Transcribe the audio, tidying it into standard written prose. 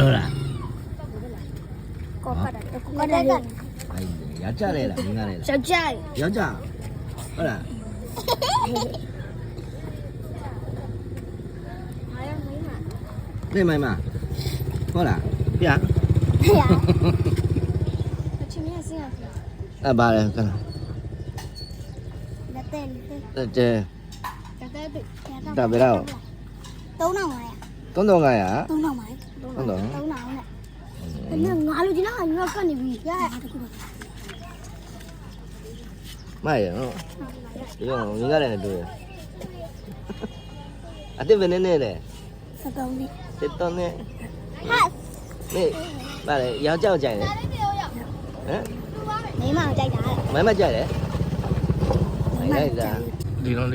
လို့လား ကောပတ်တာကောတက်တက် အေးရကြလေလားမင်းကလေလား ယောက်ျား ယောက်ျားဟုတ်လား နေမိုင်မဟုတ်လားပြ ဖေရအချင်းမြတ်စင်းရစီ အဲ့ပါလေကဲ လက်တဲ့လက် တဲ တဲ့တက် ဒါပဲတော့ 3500 3500 3000ပါ ဟုတ်တော့ 3000နဲ့ငါလူကြီးလားငါကတ်နေပြီရရတခုတော့ မရနော်ဒီတော့မင်းကလည်းတွေ့အတိဘယ်နဲ့နဲ့လဲ 73ပြီ စစ်တော့နဲ့ ဟာ နေပါလေယောက်ျားကြိုက်တယ်ဟမ် မိမကြိုက်တာ မမကြိုက်တယ်လိုက်တာဒီတော့